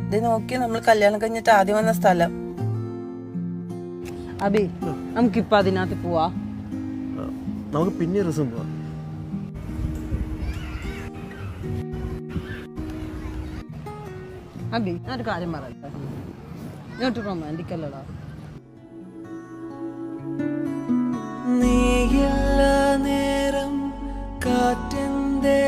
ഇത് നോക്കി നമ്മൾ കല്യാണം കഴിഞ്ഞിട്ട് ആദ്യം വന്ന സ്ഥലം. അബി നമുക്കിപ്പോ അതിനകത്ത് പോവാ. നമുക്ക് പിന്നെ രസം പോവാം. അബി ഞാനൊരു കാര്യം പറയട്ടെ, ഇങ്ങോട്ട് റൊമാൻറ്റിക് അല്ലടാ. നീയില്ല നേരം കാറ്റിന്റെ